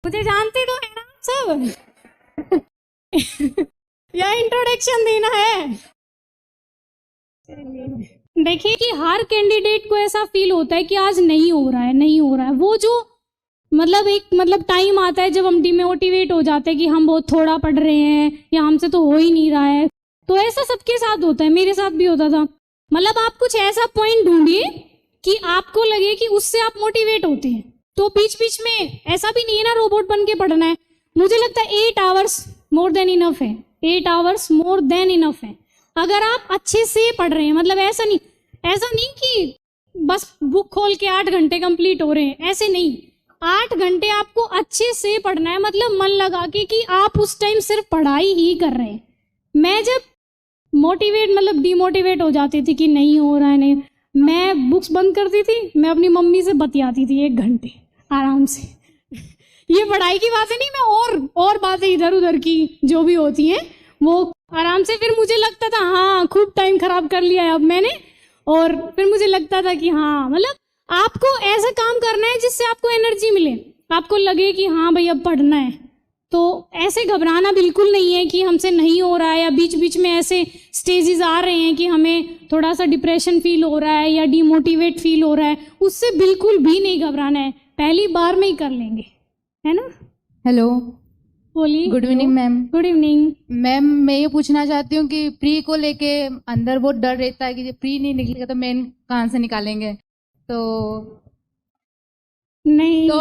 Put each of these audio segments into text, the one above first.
मुझे जानते तो है ना सब। या इंट्रोडक्शन देना है? देखिए कि हर कैंडिडेट को ऐसा फील होता है कि आज नहीं हो रहा है, नहीं हो रहा है। वो जो मतलब टाइम आता है जब हम डिमोटिवेट हो जाते हैं कि हम बहुत थोड़ा पढ़ रहे हैं या हमसे तो हो ही नहीं रहा है। तो ऐसा सबके साथ होता है, मेरे साथ भी होता था। मतलब आप कुछ ऐसा पॉइंट ढूंढिए कि आपको लगे कि उससे आप मोटिवेट होते हैं। तो बीच बीच में ऐसा भी नहीं है ना रोबोट बन के पढ़ना है। मुझे लगता है 8 आवर्स मोर देन इनफ है। 8 आवर्स मोर देन इनफ है अगर आप अच्छे से पढ़ रहे हैं। मतलब ऐसा नहीं कि बस बुक खोल के 8 घंटे कंप्लीट हो रहे हैं, ऐसे नहीं। 8 घंटे आपको अच्छे से पढ़ना है, मतलब मन लगा के कि आप उस टाइम सिर्फ पढ़ाई ही कर रहे हैं। मैं जब डिमोटिवेट हो जाती थी कि नहीं हो रहा है, नहीं, मैं बुक्स बंद करती थी, मैं अपनी मम्मी से बतियाती थी 1 घंटे आराम से। ये पढ़ाई की बातें नहीं, मैं और बातें इधर उधर की जो भी होती हैं वो आराम से। फिर मुझे लगता था हाँ खूब टाइम खराब कर लिया है अब मैंने। और फिर मुझे लगता था कि हाँ मतलब आपको ऐसा काम करना है जिससे आपको एनर्जी मिले, आपको लगे कि हाँ भाई अब पढ़ना है। तो ऐसे घबराना बिल्कुल नहीं है कि हमसे नहीं हो रहा है, या बीच बीच में ऐसे स्टेजेस आ रहे हैं कि हमें थोड़ा सा डिप्रेशन फील हो रहा है या डिमोटिवेट फील हो रहा है, उससे बिल्कुल भी नहीं घबराना है। पहली बार में ही कर लेंगे, है ना। हेलो, बोलिए। Good evening ma'am. Good evening ma'am, मैं ये पूछना चाहती हूँ कि प्री को लेके अंदर बहुत डर रहता है कि प्री नहीं निकलेगा तो मेन कहाँ से निकालेंगे। तो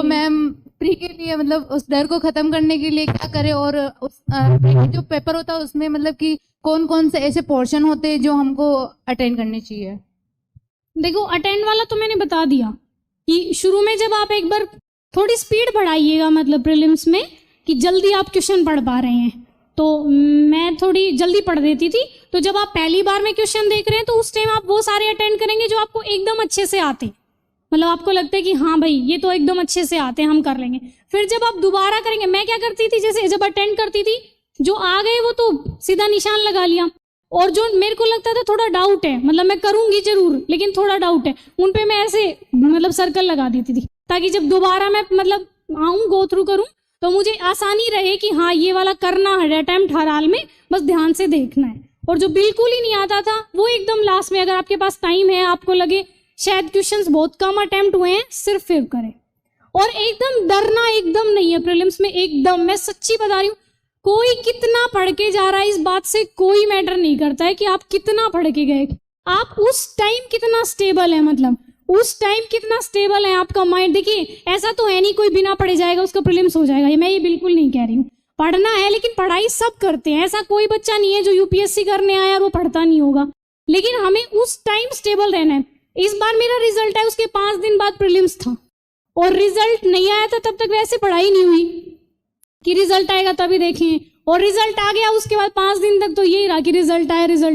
मैम प्री के लिए मतलब उस डर को खत्म करने के लिए क्या करें, और उस जो पेपर होता है उसमें मतलब कि कौन कौन से ऐसे पोर्शन होते हैं जो हमको अटेंड करने चाहिए। देखो अटेंड वाला तो मैंने बता दिया कि शुरू में जब आप एक बार थोड़ी स्पीड बढ़ाइएगा, मतलब प्रीलिम्स में कि जल्दी आप क्वेश्चन पढ़ पा रहे हैं। तो मैं थोड़ी जल्दी पढ़ देती थी। तो जब आप पहली बार में क्वेश्चन देख रहे हैं तो उस टाइम आप वो सारे अटेंड करेंगे जो आपको एकदम अच्छे से आते, मतलब आपको लगता है कि हाँ भाई ये तो एकदम अच्छे से आते हैं, हम कर लेंगे। फिर जब आप दोबारा करेंगे, मैं क्या करती थी, जैसे जब अटेंड करती थी जो आ गए वो तो सीधा निशान लगा लिया, और जो मेरे को लगता था थोड़ा डाउट है, मतलब मैं करूंगी जरूर लेकिन थोड़ा डाउट है, उन पे मैं ऐसे मतलब सर्कल लगा देती थी, ताकि जब दोबारा मैं मतलब आऊँ गो थ्रू करूँ तो मुझे आसानी रहे कि हाँ ये वाला करना है अटेम्प्ट हर हाल में, बस ध्यान से देखना है। और जो बिल्कुल ही नहीं आता था वो एकदम लास्ट में, अगर आपके पास टाइम है, आपको लगे शायद क्वेश्चंस बहुत कम अटेम्प्ट हुए हैं, सिर्फ फिर करें। और एकदम डरना एकदम नहीं है प्रीलिम्स में, एकदम मैं सच्ची बता रही हूँ। कोई कितना पढ़ के जा रहा है इस बात से कोई मैटर नहीं करता है कि आप कितना पढ़ के गए, आप उस टाइम कितना स्टेबल है, मतलब उस टाइम कितना स्टेबल है आपका माइंड। देखिए ऐसा तो है नहीं कोई बिना पढ़े जाएगा उसका प्रीलिम्स हो जाएगा, ये मैं ये बिल्कुल नहीं कह रही हूँ। पढ़ना है लेकिन पढ़ाई सब करते हैं, ऐसा कोई बच्चा नहीं है जो यूपीएससी करने आया और वो पढ़ता नहीं होगा, लेकिन हमें उस टाइम स्टेबल रहना है। इस बार मेरा रिजल्ट है उसके 5 दिन बाद प्रीलिम्स था, और रिजल्ट नहीं आया था तब तक वैसे पढ़ाई नहीं हुई कि रिजल्ट आएगा तभी देखें, और रिजल्ट आ गया उसके बाद 5 दिन तक तो यही रहा कि रिजल्ट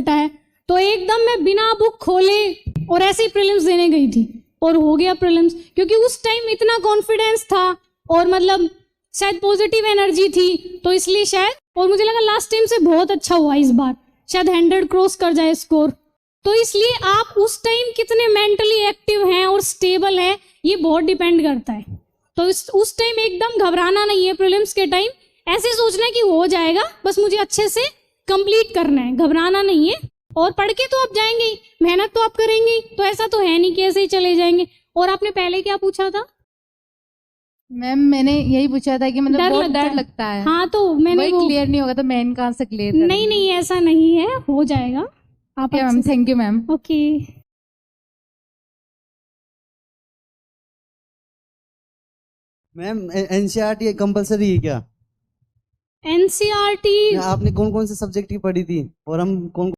आया। तो एकदम मैं बिना बुक खोले और ऐसे ही प्रीलिम्स देने गई थी और हो गया प्रीलिम्स, क्योंकि उस टाइम इतना कॉन्फिडेंस था और मतलब शायद पॉजिटिव एनर्जी थी, तो इसलिए शायद, और मुझे लगा लास्ट टाइम से बहुत अच्छा हुआ इस बार, शायद 100 क्रॉस कर जाए स्कोर। तो इसलिए आप उस टाइम कितने मेंटली एक्टिव हैं और स्टेबल हैं ये बहुत डिपेंड करता है। तो उस टाइम एकदम घबराना नहीं है प्रीलिम्स के टाइम, ऐसे सोचना है कि हो जाएगा, बस मुझे अच्छे से कंप्लीट करना है, घबराना नहीं है। और पढ़ के तो आप जाएंगे ही, मेहनत तो आप करेंगे ही, तो ऐसा तो है नहीं कि ऐसे ही चले जाएंगे। और आपने पहले क्या पूछा था? मैम मैंने यही पूछा था कि मतलब बहुत डर लगता है। हाँ तो मैंने वो क्लियर नहीं होगा तो मैं कहाँ से क्लियर करूंगी? नहीं ऐसा नहीं है, हो जाएगा आप। Ma'am thank you ma'am. Okay. Ma'am NCERT compulsory है क्या? एनसीईआरटी आपने कौन कौन से सब्जेक्ट की पढ़ी थी और हम कौन